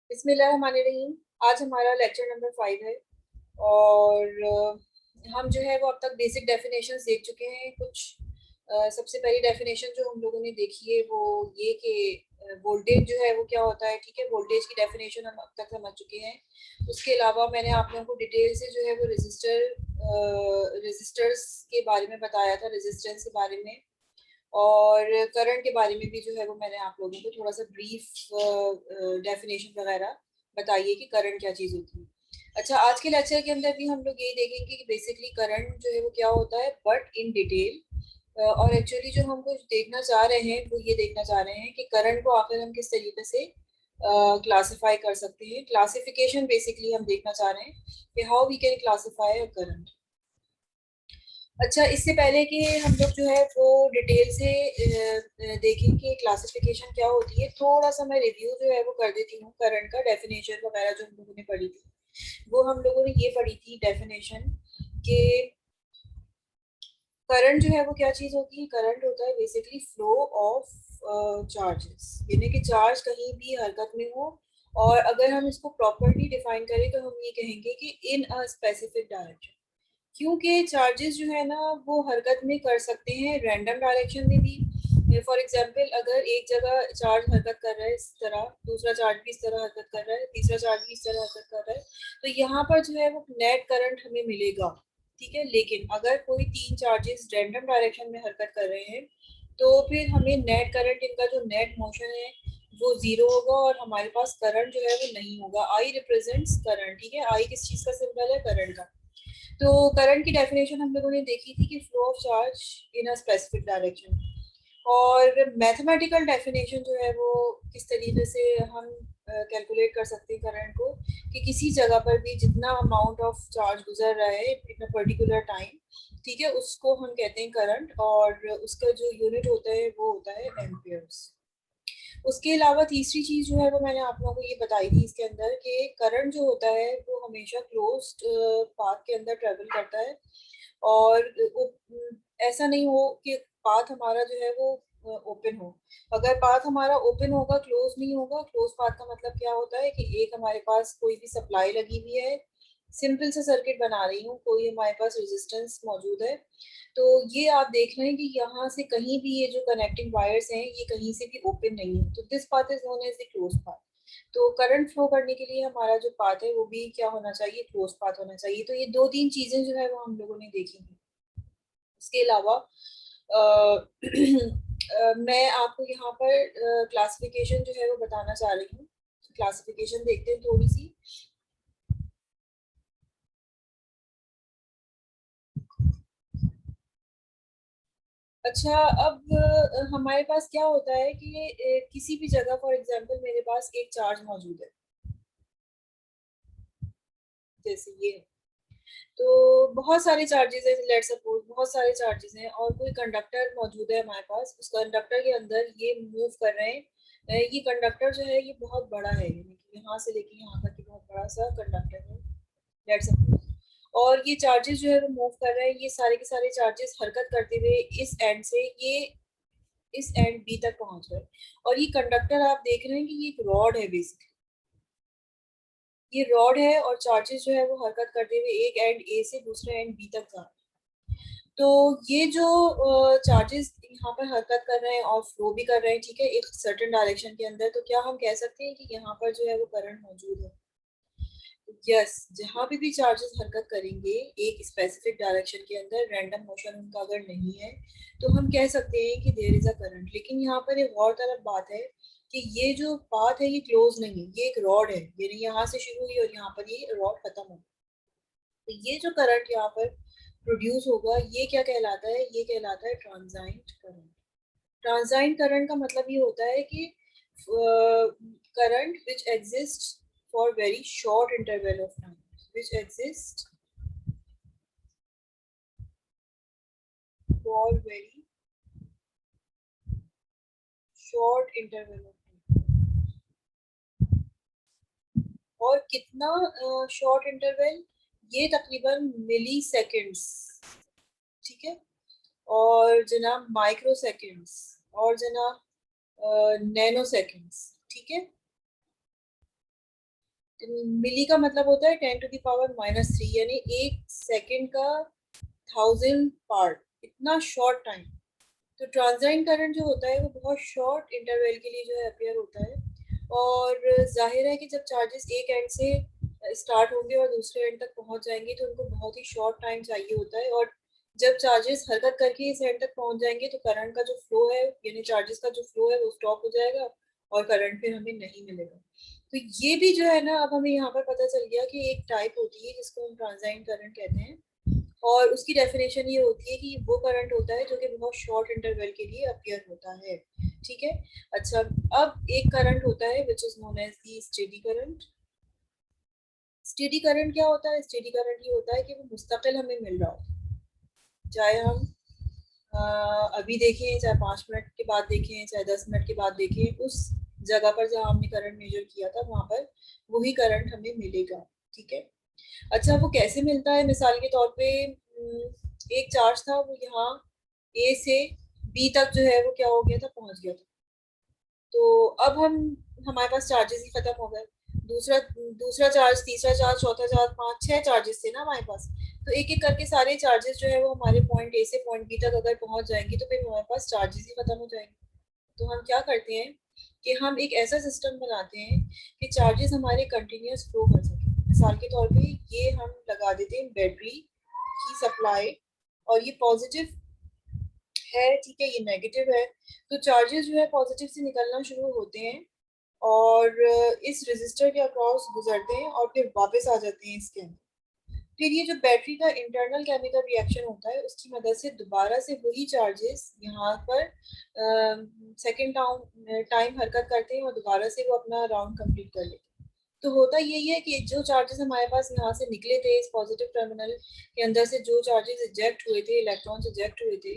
बिस्मिल्लाहिर्रहमानिर्रहीम। आज हमारा लेक्चर नंबर 5 है और हम जो है वो अब तक बेसिक डेफिनेशंस देख चुके हैं। कुछ सबसे पहली डेफिनेशन जो हम लोगों ने देखी है वो ये कि वोल्टेज जो है वो क्या होता है। ठीक है, वोल्टेज की डेफिनेशन हम अब तक समझ चुके हैं। उसके अलावा मैंने आप लोगों को डिटेल से जो है वो रेजिस्टर्स के बारे में बताया था, रेजिस्टेंस के बारे में, और करंट के बारे में भी जो है वो मैंने आप लोगों को थोड़ा सा ब्रीफ डेफिनेशन वगैरह बताइए कि करंट क्या चीज़ होती है। अच्छा, आज के लेक्चर के अंदर भी हम लोग यही देखेंगे कि बेसिकली करंट जो है वो क्या होता है, बट इन डिटेल। और एक्चुअली जो हम कुछ देखना चाह रहे हैं वो ये देखना चाह रहे हैं कि करंट को आखिर हम किस तरीके से क्लासिफाई कर सकते हैं। क्लासिफिकेशन बेसिकली हम देखना चाह रहे हैं कि how we can classify a current. अच्छा, इससे पहले कि हम लोग जो है वो डिटेल से देखें कि क्लासिफिकेशन क्या होती है, थोड़ा सा मैं रिव्यू जो है वो कर देती हूँ करंट का। डेफिनेशन वगैरह जो हम लोगों ने पढ़ी थी वो हम लोगों ने ये पढ़ी थी डेफिनेशन कि करंट जो है वो क्या चीज़ होती है। करंट होता है बेसिकली फ्लो ऑफ चार्जेस, यानी कि चार्ज कहीं भी हरकत में हो, और अगर हम इसको प्रॉपरली डिफाइन करें तो हम ये कहेंगे कि इन अ स्पेसिफिक डायरेक्शन। क्योंकि चार्जेस जो है ना वो हरकत में कर सकते हैं रैंडम डायरेक्शन में भी। फॉर एग्जांपल, अगर एक जगह चार्ज हरकत कर रहा है इस तरह, दूसरा चार्ज भी इस तरह हरकत कर रहा है, तीसरा चार्ज भी इस तरह हरकत कर रहा है, तो यहाँ पर जो है वो नेट करंट हमें मिलेगा। ठीक है, लेकिन अगर कोई तीन चार्जेस रैंडम डायरेक्शन में हरकत कर रहे हैं तो फिर हमें नेट करंट, इनका जो नेट मोशन है वो जीरो होगा और हमारे पास करंट जो है वो नहीं होगा। I represents current. ठीक है, आई किस चीज़ का सिंबल है? करंट का। तो करंट की डेफिनेशन हम लोगों ने देखी थी कि flow of charge in a specific direction. और मैथमेटिकल डेफिनेशन जो है वो किस तरीके से हम कैलकुलेट कर सकते हैं करंट को, कि किसी जगह पर भी जितना अमाउंट ऑफ चार्ज गुजर रहा है इन अ पर्टिकुलर टाइम, ठीक है, उसको हम कहते हैं करंट, और उसका जो यूनिट होता है वो होता है एम्पियर्स। उसके अलावा तीसरी चीज जो है वो मैंने आप लोगों को ये बताई थी इसके अंदर कि करंट जो होता है वो हमेशा क्लोज्ड पाथ के अंदर ट्रेवल करता है, और ऐसा नहीं हो कि पाथ हमारा जो है वो ओपन हो। अगर पाथ हमारा ओपन होगा, क्लोज नहीं होगा। क्लोज पाथ का मतलब क्या होता है कि एक हमारे पास कोई भी सप्लाई लगी हुई है, सिंपल सा सर्किट बना रही हूँ, कोई हमारे पास रेजिस्टेंस मौजूद है, तो ये आप देख रहे हैं कि यहाँ से कहीं भी ये जो कनेक्टिंग वायर्स हैं ये कहीं से भी ओपन नहीं है, तो this path is known as the close path. तो करंट फ्लो करने के लिए हमारा जो पाथ है वो भी क्या होना चाहिए? क्लोज पाथ होना चाहिए। तो ये दो तीन चीजें जो है वो हम लोगों ने देखी हैं। इसके अलावा मैं आपको यहाँ पर क्लासिफिकेशन जो है वो बताना चाह रही हूँ। क्लासिफिकेशन देखते हैं थोड़ी सी। अच्छा, अब हमारे पास क्या होता है कि किसी भी जगह, फॉर एग्जांपल मेरे पास एक चार्ज मौजूद है, जैसे ये है। तो बहुत सारे चार्जेस हैं, लेट सपोज बहुत सारे चार्जेस हैं, और कोई कंडक्टर मौजूद है हमारे पास। उस कंडक्टर के अंदर ये मूव कर रहे हैं। ये कंडक्टर जो है ये बहुत बड़ा है, यानी कि यहाँ से लेके यहाँ तक बहुत बड़ा सा कंडक्टर है, लेट सपोज। और ये चार्जेस जो है वो मूव कर रहे हैं, ये सारे के सारे चार्जेस हरकत करते हुए इस एंड से ये इस एंड बी तक पहुंच गए। और ये कंडक्टर आप देख रहे हैं कि ये एक रॉड है बेसिकली। ये रॉड है और चार्जेस जो है वो हरकत करते हुए एक एंड ए से दूसरे एंड बी तक जा रहे हैं। तो ये जो चार्जेस यहाँ पर हरकत कर रहे हैं और फ्लो भी कर रहे हैं, ठीक है, एक सर्टेन डायरेक्शन के अंदर, तो क्या हम कह सकते हैं कि यहाँ पर जो है वो करंट मौजूद है? यस, जहाँ भी चार्जेस हरकत करेंगे एक स्पेसिफिक डायरेक्शन के अंदर, रैंडम मोशन उनका अगर नहीं है, तो हम कह सकते हैं कि देयर इज अ करंट। लेकिन यहाँ पर एक और तरफ बात है कि ये जो पाथ है ये क्लोज नहीं है, ये एक रॉड है, यानी यहाँ से शुरू हुई और यहाँ पर ये रॉड खत्म हो। तो ये जो करंट यहाँ पर प्रोड्यूस होगा ये क्या कहलाता है? ये कहलाता है ट्रांजाइंट करंट। ट्रांजाइंट करंट का मतलब ये होता है कि current which exist for very short interval of time, which exist for very short interval of time. और कितना शॉर्ट इंटरवल? ये तकरीबन मिली सेकेंड्स। ठीक है, और जनाब माइक्रो सेकेंड्स, और जनाब नैनो सेकेंड्स। ठीक है, मिली का मतलब होता है 10⁻⁻3, यानी 1 सेकेंड का 1000 पार्ट, इतना शॉर्ट टाइम। तो ट्रांजाइन करंट जो होता है वो बहुत शॉर्ट इंटरवल के लिए जो है अपियर होता है। और जाहिर है कि जब चार्जेस एक एंड से स्टार्ट होंगे और दूसरे एंड तक पहुंच जाएंगे तो उनको बहुत ही शॉर्ट टाइम चाहिए होता है, और जब चार्जेस हरकत करके इस एंड तक पहुंच जाएंगे तो करंट का जो फ्लो है, यानी चार्जेस का जो फ्लो है वो स्टॉप हो जाएगा और करंट फिर हमें नहीं मिलेगा। तो ये भी जो है ना, अब हमें यहाँ पर पता चल गया कि एक टाइप होती है जिसको हम ट्रांजाइन करंट कहते हैं, और उसकी डेफिनेशन ये होती है कि वो करंट होता है जो कि बहुत शॉर्ट इंटरवल के लिए अपीयर होता है। ठीक है। अच्छा, अब एक करंट होता है which is known as the steady current. Steady current क्या होता है? स्टेडी करंट ये होता है कि वो मुस्तकिल हमें मिल रहा हो, चाहे हम अभी देखें, चाहे 5 मिनट के बाद देखें, चाहे 10 मिनट के बाद देखें, उस जगह पर जहाँ हमने करंट मेजर किया था वहां पर वही करंट हमें मिलेगा। ठीक है। अच्छा, वो कैसे मिलता है? मिसाल के तौर पे एक चार्ज था, वो यहाँ ए से बी तक जो है वो क्या हो गया था, पहुंच गया था। तो अब हमारे पास चार्जेस ही खत्म हो गए। दूसरा दूसरा चार्ज, तीसरा चार्ज, चौथा चार्ज, 5 6 चार्जेस थे ना हमारे पास। तो एक एक करके सारे चार्जेस जो है वो हमारे पॉइंट ए से पॉइंट बी तक अगर पहुंच जाएंगे तो फिर हमारे पास चार्जेस ही खत्म हो जाएंगे। तो हम क्या करते हैं कि हम एक ऐसा सिस्टम बनाते हैं कि चार्जेस हमारे कंटिन्यूस फ्लो कर सके। मिसाल के तौर पे ये हम लगा देते हैं बैटरी की सप्लाई, और ये पॉजिटिव है, ठीक है, ये नेगेटिव है। तो चार्जेस जो है पॉजिटिव से निकलना शुरू होते हैं और इस रेजिस्टर के अक्रॉस गुजरते हैं और फिर वापस आ जाते हैं इसके अंदर। फिर ये जो बैटरी का इंटरनल केमिकल रिएक्शन होता है उसकी मदद से दोबारा से वही चार्जेस यहाँ पर सेकेंड टाइम हरकत करते हैं और दोबारा से वो अपना राउंड कंप्लीट कर लेते हैं। तो होता यही है कि जो चार्जेस हमारे पास यहाँ से निकले थे इस पॉजिटिव टर्मिनल के अंदर से, जो चार्जेस इजेक्ट हुए थे, इलेक्ट्रॉन्स इजेक्ट हुए थे,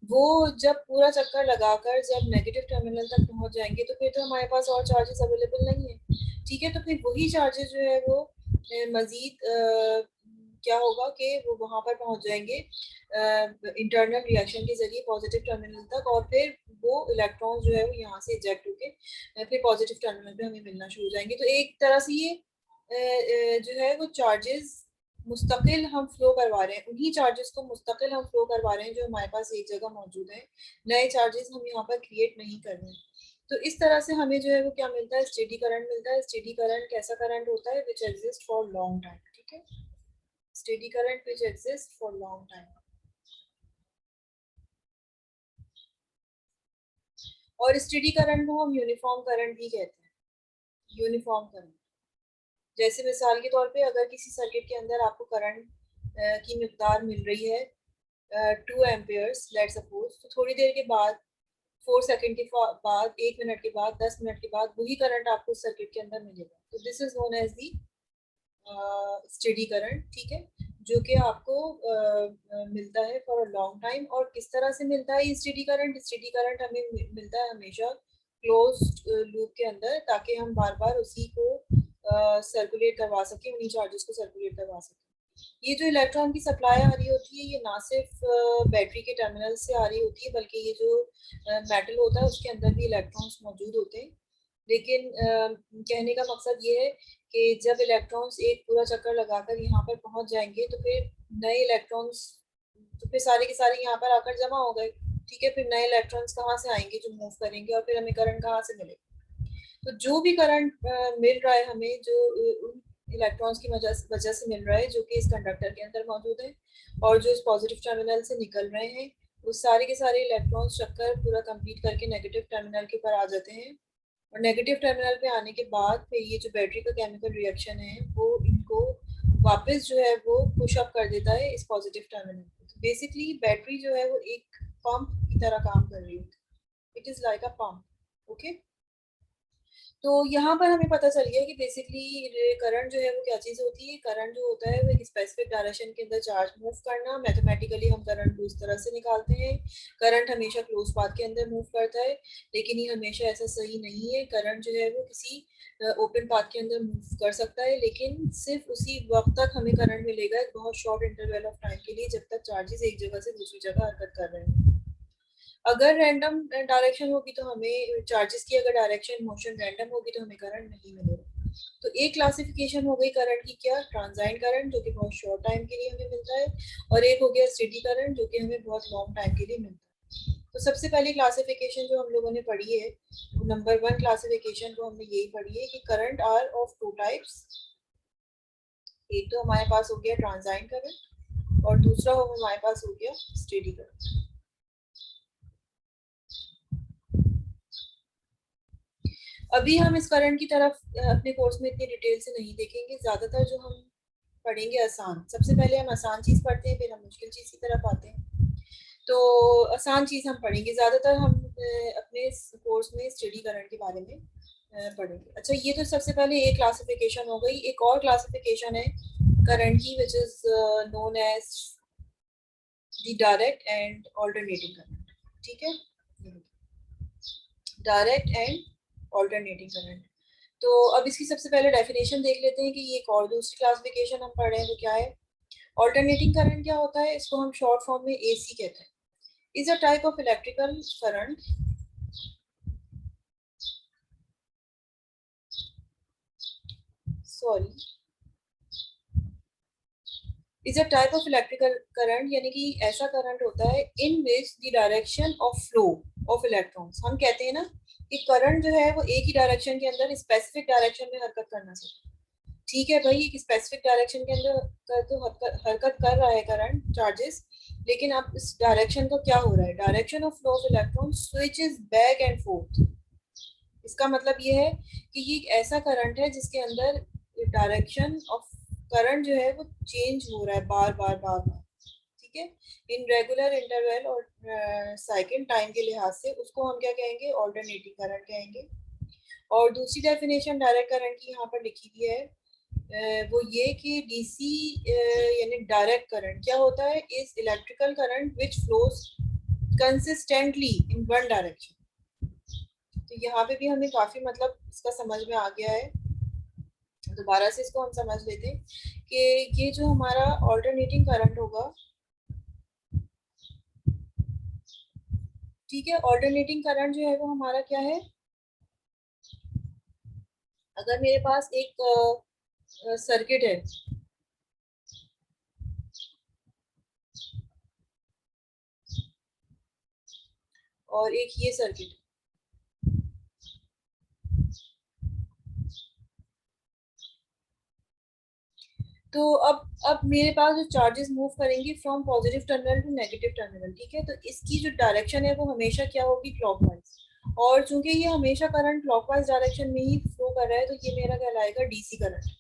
वो जब पूरा चक्कर लगाकर जब नेगेटिव टर्मिनल तक पहुंच जाएंगे तो फिर तो हमारे पास और चार्जेस अवेलेबल नहीं है। ठीक है। तो फिर वही चार्जेस जो है वो मजीद क्या होगा कि वो वहां पर पहुंच जाएंगे इंटरनल रिएक्शन के जरिए पॉजिटिव टर्मिनल तक, और फिर वो इलेक्ट्रॉन्स जो है वो यहाँ से इजेक्ट होके फिर पॉजिटिव टर्मिनल पे हमें मिलना शुरू हो जाएंगे। तो एक तरह से ये जो है वो चार्जेस मुस्तकिल हम फ्लो करवा रहे हैं, उन्हीं चार्जेस को मुस्तकिल हम फ्लो करवा रहे हैं जो हमारे पास एक जगह मौजूद है। नए चार्जेस हम यहाँ पर क्रिएट नहीं कर रहे हैं। तो इस तरह से हमें जो है वो क्या मिलता है, स्टेडी करंट मिलता है। स्टेडी करंट कैसा करंट होता है? Which exist for long time. ठीक है। Steady current which exist for long time. और स्टेडी करंट को हम यूनिफॉर्म करंट भी कहते हैं। यूनिफॉर्म करंट, जैसे मिसाल के तौर पे अगर किसी सर्किट के अंदर आपको करंट की मिकदार मिल रही है 2 एम्पियर्स लेट सपोज, तो थोड़ी देर के बाद, 4 सेकेंड के बाद, 1 मिनट के बाद, 10 मिनट के बाद वही करंट आपको सर्किट के अंदर मिलेगा। तो this is known as the steady current. ठीक है। जो कि आपको मिलता है फॉर अ लॉन्ग टाइम। और किस तरह से मिलता है ये स्टेडी करंट? स्टेडी करंट हमें मिलता है हमेशा क्लोज लूप के अंदर, ताकि हम बार बार उसी को सर्कुलेट करवा सकें, उन्हीं चार्जेस को सर्कुलेट करवा सकें। ये जो इलेक्ट्रॉन की सप्लाई आ रही होती है ये ना सिर्फ बैटरी के टर्मिनल से आ रही होती है, बल्कि ये जो मेटल होता है उसके अंदर भी इलेक्ट्रॉन्स मौजूद होते हैं। लेकिन कहने का मकसद ये है कि जब इलेक्ट्रॉन्स एक पूरा चक्कर लगाकर यहाँ पर पहुंच जाएंगे तो फिर नए इलेक्ट्रॉन्स तो फिर सारे के सारे यहाँ पर आकर जमा हो गए। ठीक है। फिर नए इलेक्ट्रॉन्स कहाँ से आएंगे जो मूव करेंगे, और फिर हमें करंट कहाँ से मिलेगा? तो जो भी करंट मिल रहा है हमें, जो उन इलेक्ट्रॉन्स की वजह से मिल रहा है जो कि इस कंडक्टर के अंदर मौजूद है और जो इस पॉजिटिव टर्मिनल से निकल रहे हैं, वो सारे के सारे इलेक्ट्रॉन्स चक्कर पूरा कंप्लीट करके नेगेटिव टर्मिनल के ऊपर आ जाते हैं। और नेगेटिव टर्मिनल पे आने के बाद फिर ये जो बैटरी का केमिकल रिएक्शन है वो इनको वापस जो है वो पुश अप कर देता है इस पॉजिटिव टर्मिनल पे। तो बेसिकली बैटरी जो है वो एक पंप की तरह काम कर रही है। It is like a pump. Okay. तो यहाँ पर हमें पता चल गया कि बेसिकली करंट जो है वो क्या चीज़ होती है। करंट जो होता है वो एक स्पेसिफिक डायरेक्शन के अंदर चार्ज मूव करना। मैथमेटिकली हम करंट को इस तरह से निकालते हैं। करंट हमेशा क्लोज पाथ के अंदर मूव करता है, लेकिन ये हमेशा ऐसा सही नहीं है। करंट जो है वो किसी ओपन पाथ के अंदर मूव कर सकता है, लेकिन सिर्फ उसी वक्त तक हमें करंट मिलेगा, एक बहुत शॉर्ट इंटरवल ऑफ टाइम के लिए, जब तक चार्जेस एक जगह से दूसरी जगह हरकत कर रहे हैं। अगर रैंडम डायरेक्शन होगी तो हमें चार्जेस की, अगर डायरेक्शन मोशन रैंडम होगी तो हमें करंट नहीं मिलेगा। तो एक क्लासिफिकेशन हो गई करंट की, क्या, ट्रांजाइंट करंट जो कि बहुत शॉर्ट टाइम के लिए हमें मिलता है, और एक हो गया स्टेडी करंट जो कि हमें बहुत लॉन्ग टाइम के लिए मिलता है। तो सबसे पहली क्लासिफिकेशन जो हम लोगों ने पढ़ी है, नंबर 1 क्लासिफिकेशन को हमने यही पढ़ी है कि current are of two types. एक तो हमारे पास हो गया ट्रांजाइंट करंट और दूसरा हमारे पास हो गया स्टेडी करंट। अभी हम इस करंट की तरफ अपने कोर्स में इतनी डिटेल से नहीं देखेंगे, ज्यादातर जो हम पढ़ेंगे आसान, सबसे पहले हम आसान चीज पढ़ते हैं फिर हम मुश्किल चीज की तरफ आते हैं। तो आसान चीज हम पढ़ेंगे, ज्यादातर हम अपने कोर्स में स्टडी करंट के बारे में पढ़ेंगे। अच्छा, ये तो सबसे पहले एक क्लासिफिकेशन हो गई। एक और क्लासिफिकेशन है करंट की which is known as the direct and alternating current. ठीक है, डायरेक्ट एंड ऑल्टरनेटिंग करंट। तो अब इसकी सबसे पहले डेफिनेशन देख लेते हैं कि ये एक और दूसरी क्लासिफिकेशन हम पढ़ रहे हैं तो क्या है। ऑल्टरनेटिंग करंट क्या होता है, इसको हम शॉर्ट फॉर्म में एसी कहते हैं। Is a type of electrical current sorry is a type of electrical current, यानी कि ऐसा करंट होता है in which the direction of flow of electrons. हम कहते हैं ना कि करंट जो है वो एक ही डायरेक्शन के अंदर स्पेसिफिक डायरेक्शन में हरकत करना चाहिए। ठीक है भाई, एक स्पेसिफिक डायरेक्शन के अंदर तो हरकत कर रहा है करंट चार्जेस, लेकिन अब इस डायरेक्शन का क्या हो रहा है, direction of flow of electron switches back and fourth. इसका मतलब ये है कि ये एक ऐसा करंट है जिसके अंदर डायरेक्शन ऑफ करंट जो है वो चेंज हो रहा है बार बार बार बार। ठीक है, इन रेगुलर इंटरवल और साइकिल टाइम के लिहाज से उसको हम क्या कहेंगे, ऑल्टरनेटिंग करंट कहेंगे। और दूसरी डेफिनेशन डायरेक्ट करंट की यहाँ पर लिखी हुई है, वो ये कि डीसी यानी डायरेक्ट करंट क्या होता है, is electrical current which flows consistently in one direction. तो यहाँ पे भी हमें काफी मतलब इसका समझ में आ गया है। दोबारा से इसको हम समझ लेते हैं कि ये जो हमारा ऑल्टरनेटिंग करंट होगा, ठीक है, ऑल्टरनेटिंग करंट जो है वो हमारा क्या है, अगर मेरे पास एक सर्किट है और एक ये सर्किट, तो अब मेरे पास जो चार्जेस मूव करेंगे from positive terminal to negative terminal, ठीक है, तो इसकी जो डायरेक्शन है वो हमेशा क्या होगी, क्लॉकवाइज। और चूंकि ये हमेशा करंट क्लॉकवाइज डायरेक्शन में ही फ्लो कर रहा है तो ये मेरा कहलाएगा DC current.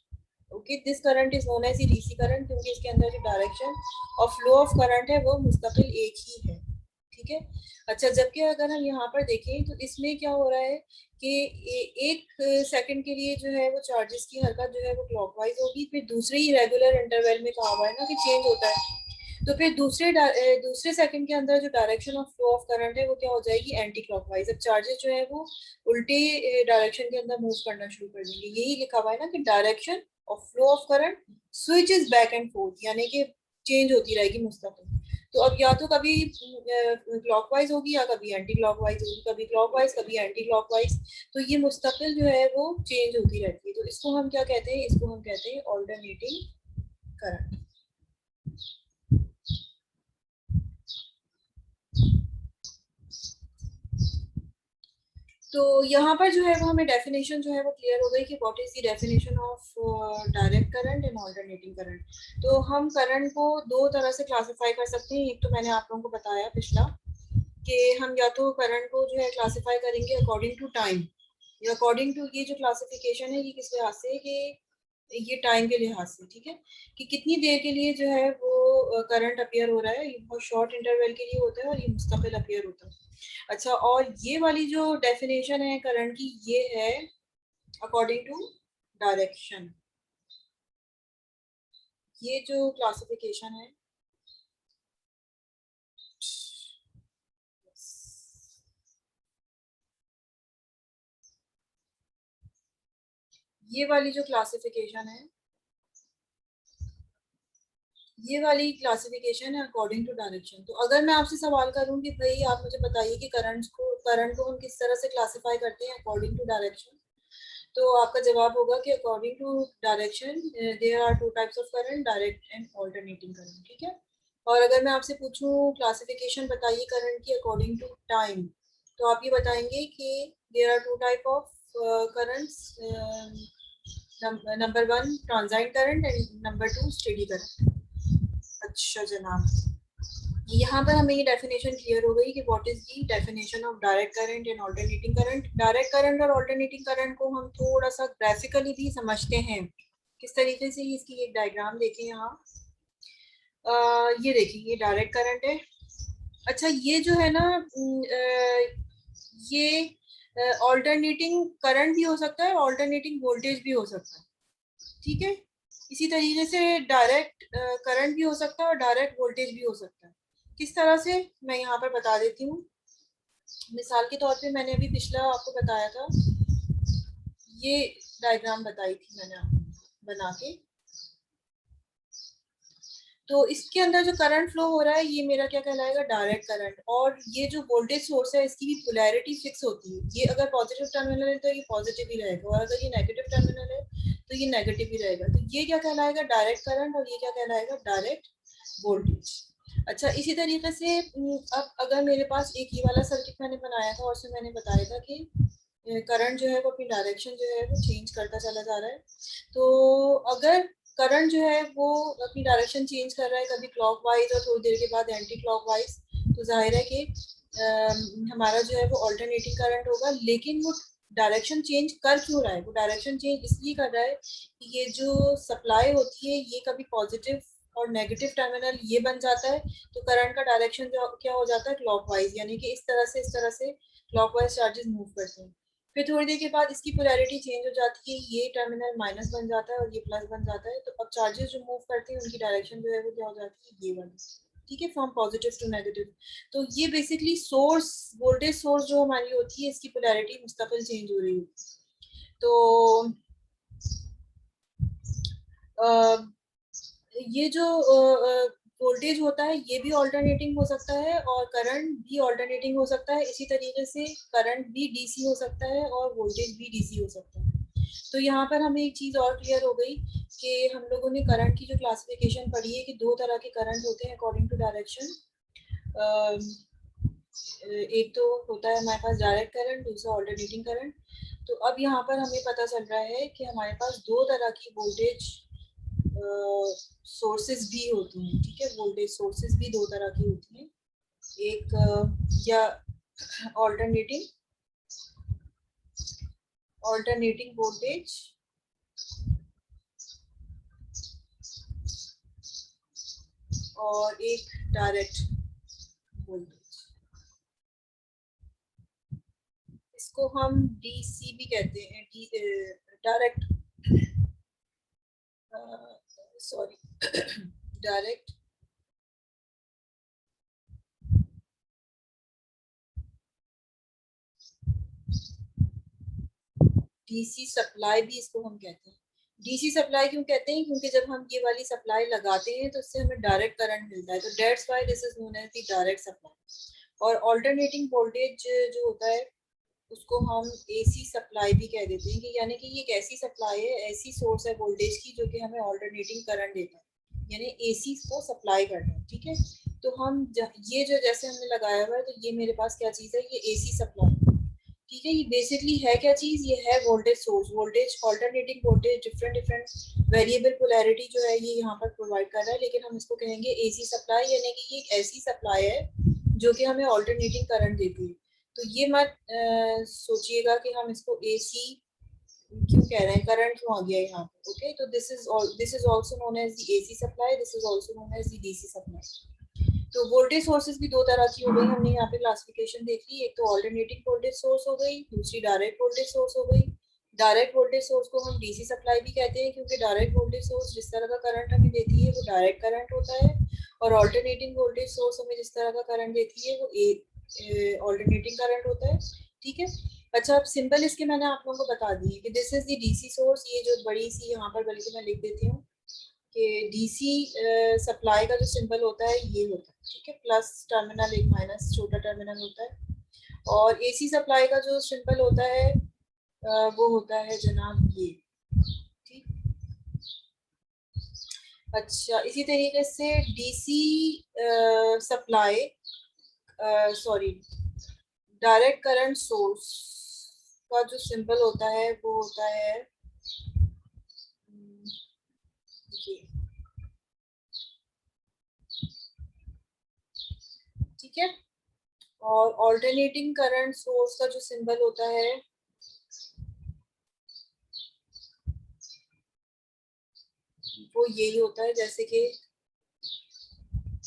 Okay, this current is known as DC current क्योंकि इसके अंदर जो डायरेक्शन और फ्लो ऑफ करंट है वो मुस्तकिल एक ही है। ठीक है। अच्छा, जबकि अगर हम यहाँ पर देखें तो इसमें क्या हो रहा है कि एक सेकंड के लिए जो है वो चार्जेस की हरकत जो है वो क्लॉकवाइज होगी, फिर दूसरे ही रेगुलर इंटरवल में कहा हुआ है ना कि चेंज होता है, तो फिर दूसरे सेकंड के अंदर जो direction of flow of current है वो क्या हो जाएगी, एंटी क्लॉकवाइज। अब चार्जेस जो है वो उल्टे डायरेक्शन के अंदर मूव करना शुरू कर देंगे। यही लिखा हुआ है ना कि direction of flow of current switch is back and fourth, यानी कि चेंज होती रहेगी मुस्तकिल। तो अब या तो कभी क्लॉकवाइज होगी या कभी एंटी क्लॉकवाइज होगी, कभी क्लॉकवाइज कभी एंटी क्लॉकवाइज। तो ये मुस्तकिल जो है वो चेंज होती रहती है। तो इसको हम क्या कहते हैं, इसको हम कहते हैं ऑल्टरनेटिंग करंट। तो यहाँ पर जो है वो हमें डेफिनेशन जो है वो क्लियर हो गई कि what is the definition of direct current and alternating current. तो हम करंट को दो तरह से क्लासिफाई कर सकते हैं। एक तो मैंने आप लोगों को बताया पिछला कि हम या तो करंट को जो है क्लासिफाई करेंगे अकॉर्डिंग टू टाइम, या अकॉर्डिंग टू ये जो क्लासिफिकेशन है ये किस लिहाज से, कि ये टाइम के लिहाज से, ठीक है, कि कितनी देर के लिए जो है वो करंट अपियर हो रहा है। ये बहुत शॉर्ट इंटरवल के लिए होता है और ये मुस्तकिल अपियर होता है। अच्छा, और ये वाली जो डेफिनेशन है करंट की, ये है अकॉर्डिंग टू डायरेक्शन। ये जो क्लासिफिकेशन है, ये वाली जो क्लासिफिकेशन है, ये वाली क्लासिफिकेशन है अकॉर्डिंग टू डायरेक्शन। तो अगर मैं आपसे सवाल करूं कि भाई आप मुझे बताइए कि करंट को हम किस तरह से क्लासिफाई करते हैं अकॉर्डिंग टू डायरेक्शन, तो आपका जवाब होगा कि according to direction there are two types of current, direct and alternating current. ठीक है। और अगर मैं आपसे पूछूं क्लासिफिकेशन बताइए करंट की अकॉर्डिंग टू टाइम, तो आप ये बताएंगे कि there are two type of currents, number one transient current and number two steady current. अच्छा जनाब, यहाँ पर हमें ये डेफिनेशन क्लियर हो गई कि what is the definition of direct current and alternating current. Direct current और ऑल्टरनेटिंग करंट को हम थोड़ा सा ग्राफिकली भी समझते हैं। किस तरीके से, इसकी एक डायग्राम देखें यहाँ। ये देखिए, ये डायरेक्ट करंट है। अच्छा, ये जो है ना, ये ऑल्टरनेटिंग करंट भी हो सकता है, ऑल्टरनेटिंग वोल्टेज भी हो सकता है। ठीक है। इसी तरीके से डायरेक्ट करंट भी हो सकता है और डायरेक्ट वोल्टेज भी हो सकता है। किस तरह से, मैं यहाँ पर बता देती हूँ। मिसाल के तौर पे मैंने अभी पिछला आपको बताया था, ये डायग्राम बताई थी मैंने आपको बना के। तो इसके अंदर जो करंट फ्लो हो रहा है ये मेरा क्या कहलाएगा, डायरेक्ट करंट। और ये जो वोल्टेज सोर्स है इसकी भी पोलैरिटी फिक्स होती है। ये अगर पॉजिटिव टर्मिनल है तो ये पॉजिटिव ही रहेगा, और अगर ये नेगेटिव टर्मिनल है तो ये नेगेटिव ही रहेगा। तो ये क्या कहलाएगा, डायरेक्ट करंट, और ये क्या कहलाएगा, डायरेक्ट वोल्टेज। अच्छा, इसी तरीके से अब अगर मेरे पास एक ये वाला सर्किट मैंने बनाया था और उसमें मैंने बताया था कि करंट जो है वो अपनी डायरेक्शन जो है वो चेंज करता चला जा रहा है। तो अगर करंट जो है वो अपनी डायरेक्शन चेंज कर रहा है, कभी क्लॉकवाइज और थोड़ी देर के बाद एंटी क्लॉकवाइज, तो जाहिर है कि हमारा जो है वो ऑल्टरनेटिंग करंट होगा। लेकिन वो डायरेक्शन चेंज कर क्यों रहा है, वो डायरेक्शन चेंज इसलिए कर रहा है कि ये जो सप्लाई होती है ये कभी पॉजिटिव और नेगेटिव टर्मिनल ये बन जाता है, तो करंट का डायरेक्शन जो क्या हो जाता है, क्लॉकवाइज, यानी कि इस तरह से क्लॉकवाइज चार्जेस मूव करते हैं। फिर थोड़ी देर के बाद इसकी पोलैरिटी चेंज हो जाती है, ये टर्मिनल माइनस बन जाता है और ये प्लस बन जाता है। तो अब चार्जेस जो मूव करते हैं उनकी डायरेक्शन जो है वो क्या हो जाती है, ये वाली। ठीक है, फ्रॉम पॉजिटिव टू नेगेटिव। तो ये बेसिकली सोर्स, वोल्टेज सोर्स जो हमारी होती है इसकी पोलैरिटी मुस्तकिल चेंज हो रही है। तो ये जो वोल्टेज होता है ये भी ऑल्टरनेटिंग हो सकता है और करंट भी ऑल्टरनेटिंग हो सकता है। इसी तरीके से करंट भी डीसी हो सकता है और वोल्टेज भी डीसी हो सकता है। तो यहाँ पर हमें एक चीज़ और क्लियर हो गई कि हम लोगों ने करंट की जो क्लासिफिकेशन पढ़ी है कि दो तरह के करंट होते हैं अकॉर्डिंग टू डायरेक्शन। एक तो होता है हमारे पास डायरेक्ट करंट, दूसरा ऑल्टरनेटिंग करंट। तो अब यहाँ पर हमें पता चल रहा है कि हमारे पास दो तरह की वोल्टेज सोर्सेज भी होती हैं। ठीक है, वोल्टेज सोर्सेज भी दो तरह की होती हैं। एक या ऑल्टरनेटिंग वोल्टेज और एक डायरेक्ट वोल्टेज। इसको हम डीसी भी कहते हैं, direct, sorry, direct DC supply भी इसको हम कहते हैं। डीसी सप्लाई क्यों कहते हैं, क्योंकि जब हम ये वाली सप्लाई लगाते हैं तो इससे हमें डायरेक्ट करंट मिलता है, तो that's why this is known as the direct supply. और ऑल्टरनेटिंग वोल्टेज जो होता है उसको हम एसी सप्लाई भी कह देते हैं, कि यानी कि ये एक ऐसी सप्लाई है, ऐसी सोर्स है वोल्टेज की जो कि हमें ऑल्टरनेटिंग करंट देता है, यानी एसी को सप्लाई करता है। ठीक है, तो हम ये जो जैसे हमने लगाया हुआ है, तो ये मेरे पास क्या चीज़ है, ये एसी सप्लाई। ठीक है, ये बेसिकली है क्या चीज, ये है voltage source, voltage alternating voltage, different different variable polarity जो है ये यहाँ पर प्रोवाइड कर रहा है। लेकिन हम इसको कहेंगे एसी सप्लाई, यानी कि ये एक ऐसी सप्लाई है जो कि हमें ऑल्टरनेटिंग करंट देती है। तो ये मत सोचिएगा कि हम इसको एसी क्यों कह रहे हैं, करंट क्यों आ गया यहाँ पे। ओके, तो this is also known as the AC supply, this is also known as the DC supply. तो वोल्टेज सोर्सेज भी दो तरह की हो गई, हमने यहाँ पे क्लासिफिकेशन देख ली। एक तो ऑल्टरनेटिंग वोल्टेज सोर्स हो गई, दूसरी डायरेक्ट वोल्टेज सोर्स हो गई। डायरेक्ट वोल्टेज सोर्स को हम डीसी सप्लाई भी कहते हैं, क्योंकि डायरेक्ट वोल्टेज सोर्स जिस तरह का करंट हमें देती है वो डायरेक्ट करंट होता है, और ऑल्टरनेटिंग वोल्टेज सोर्स हमें जिस तरह का करंट देती है वो ऑल्टरनेटिंग करंट होता है। ठीक है। अच्छा, अब सिंबल इसके मैंने आप लोगों को बता दिए कि this is the DC source. ये जो बड़ी सी यहाँ पर बल्कि मैं लिख देती हूँ कि डीसी सप्लाई का जो सिंबल होता है ये होता है। ठीक है, प्लस टर्मिनल, एक माइनस छोटा टर्मिनल होता है। और एसी सप्लाई का जो सिंबल होता है वो होता है जनाब ये। ठीक। अच्छा, इसी तरीके से DC supply, sorry, direct current source का जो सिंबल होता है वो होता है ये। ठीक है। और ऑल्टरनेटिंग करंट सोर्स का जो सिंबल होता है वो यही होता है। जैसे कि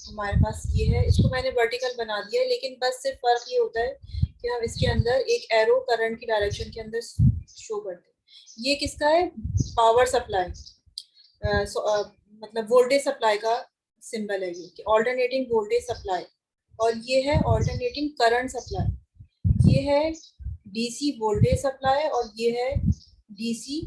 हमारे पास ये है, इसको मैंने वर्टिकल बना दिया है, लेकिन बस सिर्फ फर्क ये होता है कि हम इसके अंदर एक एरो करंट की डायरेक्शन के अंदर शो करते हैं। ये किसका है? पावर सप्लाई, मतलब वोल्टेज सप्लाई का सिंबल है ये, कि ऑल्टरनेटिंग वोल्टेज सप्लाई। और ये है ऑल्टरनेटिंग करंट सप्लाई। ये है डीसी वोल्टेज सप्लाई और ये है डीसी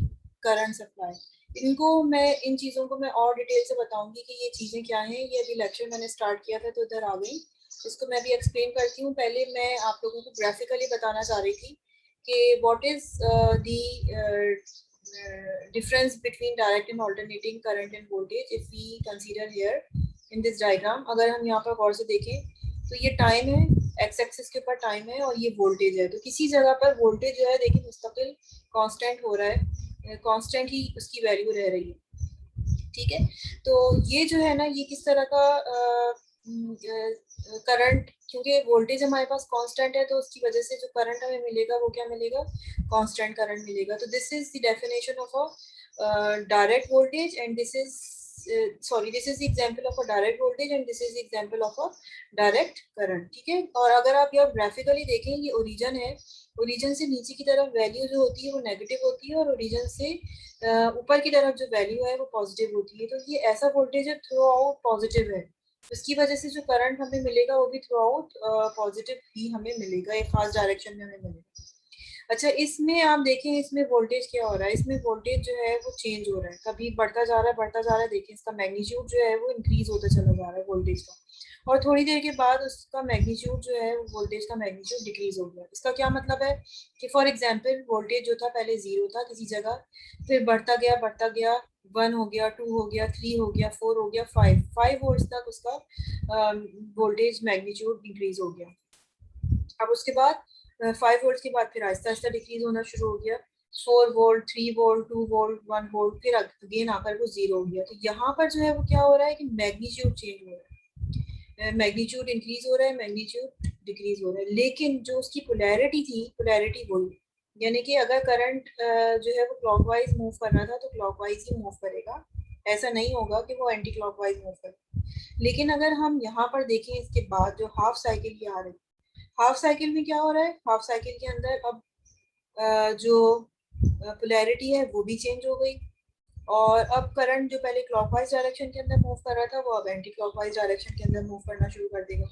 करंट सप्लाई। इनको मैं, इन चीज़ों को मैं और डिटेल से बताऊंगी कि ये चीज़ें क्या हैं। ये अभी लेक्चर मैंने स्टार्ट किया था तो इधर आ गई, इसको मैं भी एक्सप्लेन करती हूँ। पहले मैं आप लोगों को ग्राफिकली बताना चाह रही थी कि what is the difference between direct and alternating current and voltage if we consider here in this diagram। अगर हम यहाँ पर गौर से देखें तो ये टाइम है, एक्स एक्सिस के ऊपर टाइम है और ये वोल्टेज है। तो किसी जगह पर वोल्टेज जो है देखिए मुस्तकिल कांस्टेंट हो रहा है, कांस्टेंट ही उसकी वैल्यू रह रही है। ठीक है। तो ये जो है ना, ये किस तरह का करंट, क्योंकि वोल्टेज हमारे पास कांस्टेंट है तो उसकी वजह से जो करंट हमें मिलेगा वो क्या मिलेगा? कांस्टेंट करंट मिलेगा। तो this is the definition of a direct voltage and this is, sorry, this is the example of a direct voltage and this is the example of a direct current. ठीक है। और अगर आप यहाँ graphically देखें, ये ओरिजिन है, origin से नीचे की तरफ वैल्यू जो होती है वो नेगेटिव होती है और ओरिजिन से ऊपर की तरफ जो वैल्यू है वो पॉजिटिव होती है। तो ये ऐसा वोल्टेज है थ्रू आउट पॉजिटिव है, इसकी वजह से जो करंट हमें मिलेगा वो भी थ्रू आउट पॉजिटिव ही हमें मिलेगा, एक खास डायरेक्शन में हमें मिलेगा। अच्छा, इसमें आप देखें, इसमें वोल्टेज क्या हो रहा है? इसमें वोल्टेज जो है वो चेंज हो रहा है, कभी बढ़ता जा रहा है, बढ़ता जा रहा है। देखिए इसका मैग्नीट्यूड जो है वो इंक्रीज होता चला जा रहा है वोल्टेज का, और थोड़ी देर के बाद उसका मैग्नीट्यूड जो है, वोल्टेज का मैग्नीट्यूड डिक्रीज हो गया। इसका क्या मतलब है कि फॉर एग्जांपल वोल्टेज जो था पहले 0 था किसी जगह, फिर बढ़ता गया, 1 हो गया, 2 हो गया, 3 हो गया, 4 हो गया, 5 वोल्ट तक उसका वोल्टेज मैग्नीट्यूड इंक्रीज हो गया। अब उसके बाद 5 वोल्ट के बाद फिर आहिस्ता आहिस्ता डिक्रीज होना शुरू हो गया, 4 वोल्ट, 3 वोल्ट, 2 वोल्ट, 1 वोल्ट, फिर अगेन आकर वो 0 हो गया। तो यहाँ पर जो है वो क्या हो रहा है कि मैग्नीट्यूड चेंज हो रहा है, मैग्नीट्यूड इंक्रीज हो रहा है, मैग्नीट्यूड डिक्रीज हो रहा है। लेकिन जो उसकी पोलैरिटी थी, पोलैरिटी वही, यानी कि अगर करंट जो है वो क्लॉकवाइज मूव कर रहा था तो क्लॉकवाइज ही मूव करेगा, ऐसा नहीं होगा कि वो एंटी क्लॉकवाइज मूव करे। लेकिन अगर हम यहाँ पर देखें, इसके बाद जो हाफ साइकिल की आ रही है, हाफ साइकिल में क्या हो रहा है? हाफ साइकिल के अंदर अब जो पोलैरिटी है वो भी चेंज हो गई, और अब करंट जो पहले क्लॉकवाइज डायरेक्शन के अंदर मूव कर रहा था वो अब एंटी क्लॉकवाइज डायरेक्शन के अंदर मूव करना शुरू कर देगा।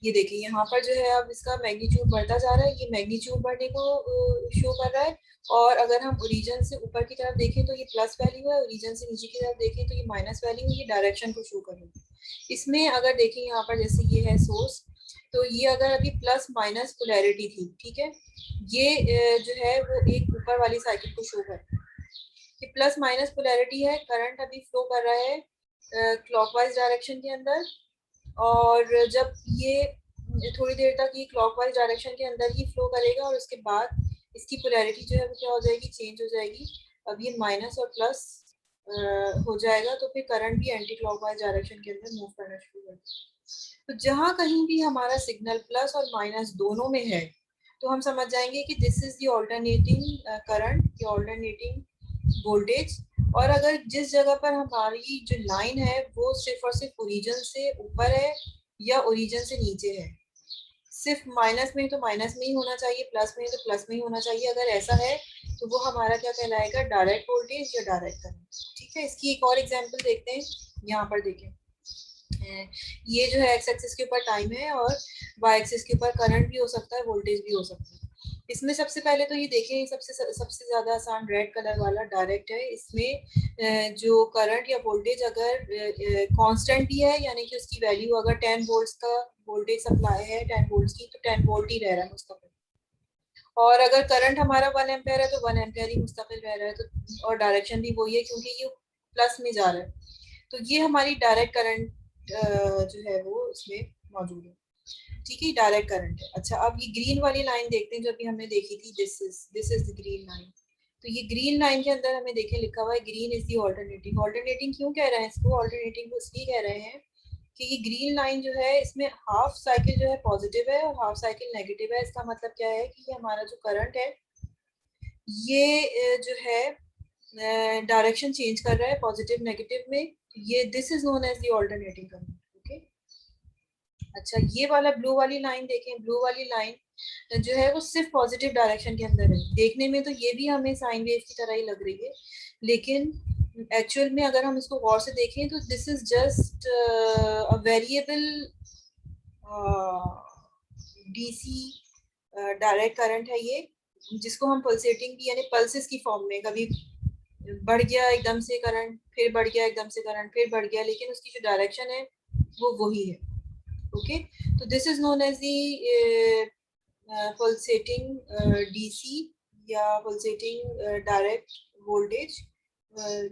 ये देखिए यहाँ पर जो है अब इसका मैग्नीट्यूड बढ़ता जा रहा है, ये मैग्नीट्यूड बढ़ने को शो कर रहा है। और अगर हम ओरिजिन से ऊपर की तरफ देखें तो ये प्लस वैल्यू है, ओरिजिन से नीचे की तरफ देखें तो ये माइनस वैल्यू है, ये डायरेक्शन को शो कर रही है। इसमें अगर देखें यहाँ पर, जैसे ये है सोर्स, तो ये अगर अभी प्लस माइनस पोलैरिटी थी, ठीक है, ये जो है वो एक ऊपर वाली साइकिल को शो कर रहा है कि प्लस माइनस पोलैरिटी है, करंट अभी फ्लो कर रहा है क्लॉकवाइज डायरेक्शन के अंदर। और जब ये थोड़ी देर तक ये क्लॉकवाइज डायरेक्शन के अंदर ही फ्लो करेगा और उसके बाद इसकी पोलैरिटी जो है वो क्या हो जाएगी? चेंज हो जाएगी। अब ये माइनस और प्लस हो जाएगा, तो फिर करंट भी एंटी क्लॉकवाइज डायरेक्शन के अंदर मूव करना शुरू कर देगा। तो जहां कहीं भी हमारा सिग्नल प्लस और माइनस दोनों में है तो हम समझ जाएंगे कि this is the alternating current, alternating voltage. और अगर जिस जगह पर हमारी जो लाइन है वो सिर्फ और सिर्फ ओरिजिन से ऊपर है या ओरिजिन से नीचे है, सिर्फ माइनस में तो माइनस में ही होना चाहिए, प्लस में तो प्लस में ही होना चाहिए, अगर ऐसा है तो वो हमारा क्या कहलाएगा? डायरेक्ट वोल्टेज या डायरेक्ट करंट। ठीक है। इसकी एक और एग्जांपल देखते हैं। यहाँ पर देखें, ये जो है एक्स एक्सिस के ऊपर टाइम है और वाई एक्सिस के ऊपर करंट भी हो सकता है, वोल्टेज भी हो सकता है। इसमें सबसे पहले तो ये देखें, सबसे ज्यादा आसान रेड कलर वाला डायरेक्ट है। इसमें जो करंट या वोल्टेज अगर कांस्टेंट भी है, यानी कि उसकी वैल्यू अगर 10 वोल्ट्स का वोल्टेज सप्लाई है 10 वोल्ट्स की, तो 10 वोल्ट ही रह रहा है मुस्तकिल। और अगर करंट हमारा 1 एम्पेयर है तो 1 एम्पेयर ही मुस्तकिल रह रहा है, तो और डायरेक्शन भी वही है क्योंकि ये प्लस में जा रहा है। तो ये हमारी डायरेक्ट करंट जो है वो इसमें मौजूद है। ठीक है, डायरेक्ट करंट है। अच्छा, अब ये ग्रीन वाली लाइन देखते हैं जो अभी हमने देखी थी, this is the green line. तो ये ग्रीन लाइन के अंदर हमें देखें लिखा हुआ है green is the alternating. Alternating क्यों कह रहे हैं इसको? ऑल्टरनेटिंग इसलिए कह रहे हैं कि ये ग्रीन लाइन जो है इसमें हाफ साइकिल जो है पॉजिटिव है और हाफ साइकिल नेगेटिव है। इसका मतलब क्या है कि ये हमारा जो करंट है ये जो है डायरेक्शन चेंज कर रहा है पॉजिटिव नेगेटिव में। ये this is known as the alternating current. Okay, अच्छा ये वाला ब्लू वाली लाइन देखें। ब्लू वाली लाइन जो है वो सिर्फ पॉजिटिव डायरेक्शन के अंदर है। देखने में तो ये भी हमें साइन वेव की तरह ही लग रही है, लेकिन एक्चुअल में अगर हम इसको गौर से देखें तो this is just a variable DC direct current है ये, जिसको हम पल्सेटिंग भी यानी पल्सेस की फॉर्म में, कभी बढ़ गया एकदम से करंट, फिर बढ़ गया एकदम से करंट, फिर बढ़ गया, लेकिन उसकी जो डायरेक्शन है वो वही है। ओके, तो this is known as the pulsating DC या पल्सेटिंग डायरेक्ट वोल्टेज,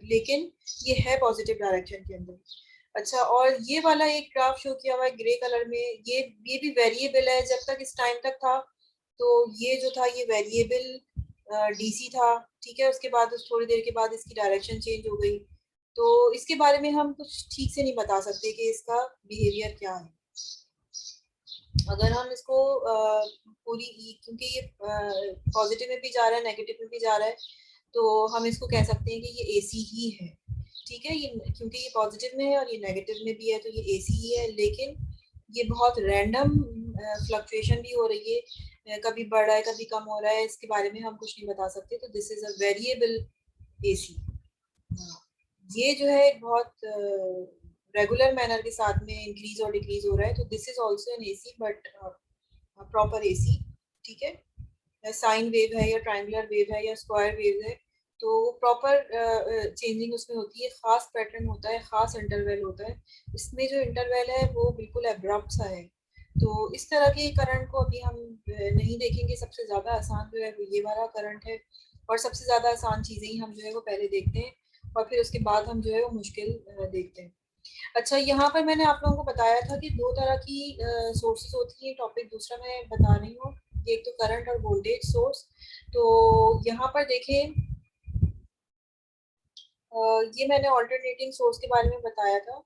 लेकिन ये है पॉजिटिव डायरेक्शन के अंदर। अच्छा, और ये वाला एक ग्राफ शो किया हुआ है ग्रे कलर में, ये भी वेरिएबल है। जब तक इस टाइम तक था तो ये जो था ये वेरिएबल डीसी था, ठीक है। उसके बाद थोड़ी देर के बाद इसकी डायरेक्शन चेंज हो गई, तो इसके बारे में हम कुछ ठीक से नहीं बता सकते कि इसका बिहेवियर क्या है। अगर हम इसको पूरी, क्योंकि ये पॉजिटिव में भी जा रहा है नेगेटिव में भी जा रहा है, तो हम इसको कह सकते हैं कि ये एसी ही है। ठीक है, ये क्योंकि ये पॉजिटिव में है और ये नेगेटिव में भी है तो ये एसी ही है, लेकिन ये बहुत रैंडम फ्लक्चुएशन भी हो रही है, कभी बढ़ रहा है कभी कम हो रहा है, इसके बारे में हम कुछ नहीं बता सकते। तो this is a variable AC. ये जो है एक बहुत रेगुलर मैनर के साथ में इंक्रीज और डिक्रीज हो रहा है, तो this is also an AC but proper AC. ठीक है, साइन वेव है या ट्रायंगुलर वेव है या स्क्वायर वेव है, तो वो प्रॉपर चेंजिंग उसमें होती है, खास पैटर्न होता है, खास इंटरवल होता है। इसमें जो इंटरवल है वो बिल्कुल एब्रप्ट सा है। तो इस तरह के करंट को अभी हम नहीं देखेंगे। सबसे ज़्यादा आसान जो है वो ये वाला करंट है, और सबसे ज़्यादा आसान चीज़ें ही हम जो है वो पहले देखते हैं और फिर उसके बाद हम जो है वो मुश्किल देखते हैं। अच्छा, यहाँ पर मैंने आप लोगों को बताया था कि दो तरह की सोर्सेज होती है। टॉपिक दूसरा मैं बता रही हूँ, एक तो करंट और वोल्टेज सोर्स। तो यहाँ पर देखें, ये मैंने ऑल्टरनेटिंग सोर्स के बारे में बताया था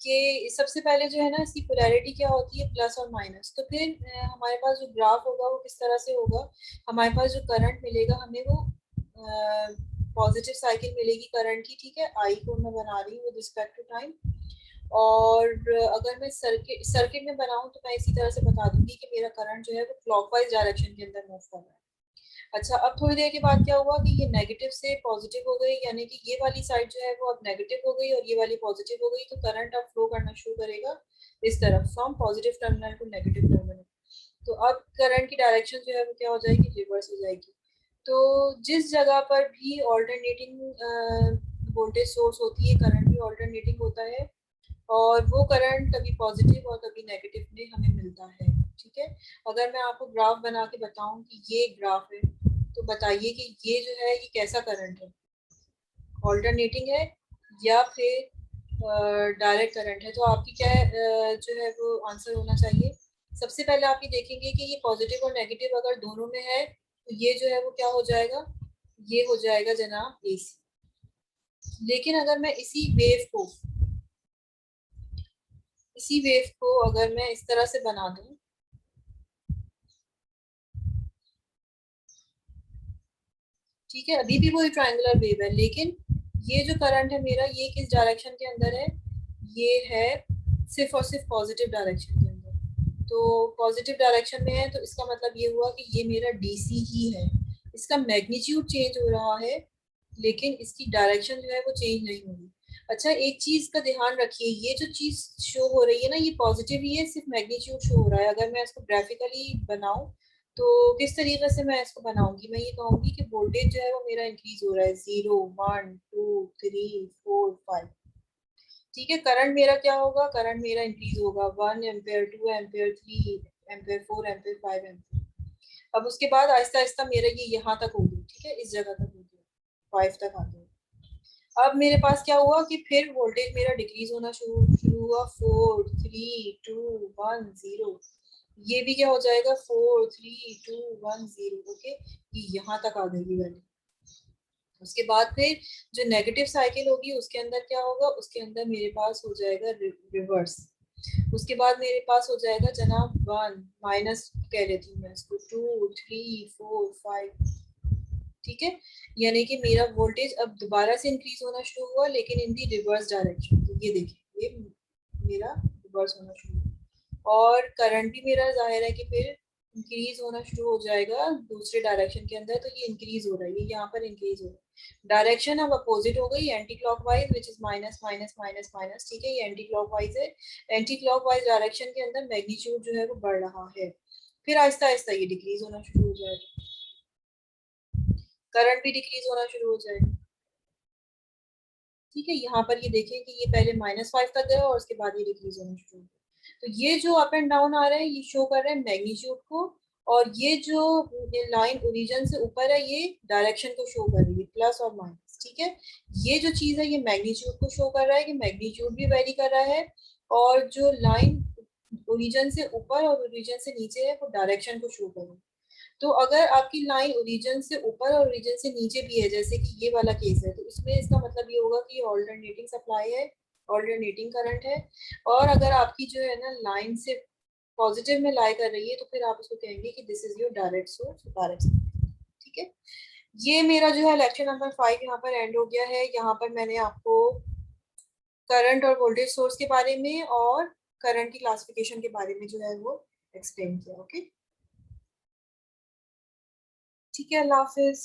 कि सबसे पहले जो है ना इसकी पोलैरिटी क्या होती है, प्लस और माइनस। तो फिर हमारे पास जो ग्राफ होगा वो किस तरह से होगा, हमारे पास जो करंट मिलेगा हमें वो पॉजिटिव साइकिल मिलेगी करंट की। ठीक है, आई को मैं बना रही हूँ विद रिस्पेक्ट टू टाइम। और अगर मैं सर्किट सर्किट में बनाऊं तो मैं इसी तरह से बता दूंगी कि मेरा करंट जो है वो क्लॉकवाइज डायरेक्शन के अंदर मूव कर रहा है। अच्छा, अब थोड़ी देर के बाद क्या हुआ कि ये नेगेटिव से पॉजिटिव हो गई, यानी कि ये वाली साइड जो है वो अब नेगेटिव हो गई और ये वाली पॉजिटिव हो गई। तो करंट अब फ्लो करना शुरू करेगा इस तरफ, from positive terminal to negative terminal. तो अब करंट की डायरेक्शन जो है वो क्या हो जाएगी, रिवर्स हो जाएगी। तो जिस जगह पर भी ऑल्टरनेटिंग वोल्टेज सोर्स होती है, करंट भी ऑल्टरनेटिंग होता है, और वो करंट कभी पॉजिटिव और कभी नेगेटिव में हमें मिलता है। ठीक है, अगर मैं आपको ग्राफ बना के बताऊं कि ये ग्राफ है, तो बताइए कि ये जो है ये कैसा करंट है, ऑल्टरनेटिंग है या फिर डायरेक्ट करंट है? तो आपकी क्या जो है वो आंसर होना चाहिए। सबसे पहले आप ये देखेंगे कि ये पॉजिटिव और नेगेटिव अगर दोनों में है तो ये जो है वो क्या हो जाएगा, ये हो जाएगा जनाब एसी। लेकिन अगर मैं इसी वेव को अगर मैं इस तरह से बना दूं, ठीक है, अभी भी वही ट्रायंगुलर वेव है, लेकिन ये जो करंट है मेरा ये किस डायरेक्शन के अंदर है, ये है सिर्फ और सिर्फ पॉजिटिव डायरेक्शन के अंदर। तो पॉजिटिव डायरेक्शन में है तो इसका मतलब ये हुआ कि ये मेरा डीसी ही है। इसका मैग्नीट्यूड चेंज हो रहा है लेकिन इसकी डायरेक्शन जो है वो चेंज नहीं हो रही। अच्छा, एक चीज का ध्यान रखिए, ये जो चीज शो हो रही है ना ये पॉजिटिव ही है, सिर्फ मैग्नीट्यूड शो हो रहा है। अगर मैं इसको ग्राफिकली बनाऊं तो किस तरीके से मैं इसको बनाऊंगी, मैं ये कहूंगी कि वोल्टेज जो है वो मेरा इंक्रीज हो रहा है, 0 1 2 3 4 5। ठीक है, करंट मेरा क्या होगा, करंट मेरा इंक्रीज होगा 1 ampere 2 ampere 3 ampere 4 ampere 5 ampere. अब उसके बाद आहिस्ता आहिस्ता मेरा ये यहाँ तक हो गया, ठीक है, इस जगह तक हो गया, 5 तक आ गया। अब मेरे पास क्या हुआ कि फिर वोल्टेज मेरा डिक्रीज होना शुरू शुरू हुआ, 4 3 2 1 0। ये भी क्या हो जाएगा, 4 3 2 1 0। ओके, ये यहाँ तक आ गई वैल्यू। उसके बाद फिर जो नेगेटिव साइकिल होगी उसके अंदर क्या होगा, उसके अंदर मेरे पास हो जाएगा रिवर्स। उसके बाद मेरे पास हो जाएगा जनाब 1 माइनस कह लेती हूँ मैं इसको, 2 3 4 5। ठीक है, यानी कि मेरा वोल्टेज अब दोबारा से इंक्रीज होना शुरू हुआ, लेकिन इन दी रिवर्स डायरेक्शन। तो ये देखिए, ये मेरा रिवर्स होना शुरू हुआ। और करंट भी मेरा जाहिर है कि फिर इंक्रीज होना शुरू हो जाएगा दूसरे डायरेक्शन के अंदर। तो ये इंक्रीज हो रहा है, ये यहाँ पर इंक्रीज हो रहा है। डायरेक्शन अब अपोजिट हो गई, anti clockwise, which is minus minus minus minus. ठीक है, ये एंटी क्लॉकवाइज है। एंटी क्लॉकवाइज डायरेक्शन के अंदर मैग्नीट्यूड जो है वो बढ़ रहा है। फिर आहिस्ता आहिस्ता ये डिक्रीज होना शुरू हो जाएगा, करंट भी डिक्रीज होना शुरू हो जाएगा। ठीक है, यहाँ पर ये देखें कि ये पहले -5 तक गया और उसके बाद ये डिक्रीज होना शुरू हो गया। तो ये जो अप एंड डाउन आ रहा है ये शो कर रहा है मैग्नीट्यूड को, और ये जो लाइन ओरिजिन से ऊपर है ये डायरेक्शन को शो कर रही है, प्लस और माइनस। ठीक है, ये जो चीज है ये मैग्नीट्यूड को शो कर रहा है कि मैग्नीट्यूड भी वेरी कर रहा है, और जो लाइन ओरिजिन से ऊपर और ओरिजिन से नीचे है वो डायरेक्शन को शो कर रही है। तो अगर आपकी लाइन ओरिजिन से ऊपर और ओरिजिन से नीचे भी है, जैसे कि ये वाला केस है, तो इसमें इसका मतलब ये होगा कि ऑल्टरनेटिंग सप्लाई है, ऑल्टरनेटिंग करंट है। और अगर आपकी जो है ना लाइन से पॉजिटिव में लाई कर रही है, तो फिर आप उसको कहेंगे कि this is your direct source, direct. ठीक है, ये मेरा जो है लेक्चर नंबर 5 यहाँ पर एंड हो गया है। यहाँ पर मैंने आपको करंट और वोल्टेज सोर्स के बारे में और करंट की क्लासिफिकेशन के बारे में जो है वो एक्सप्लेन किया। ओके, ठीक है, अल्लाह हाफिज।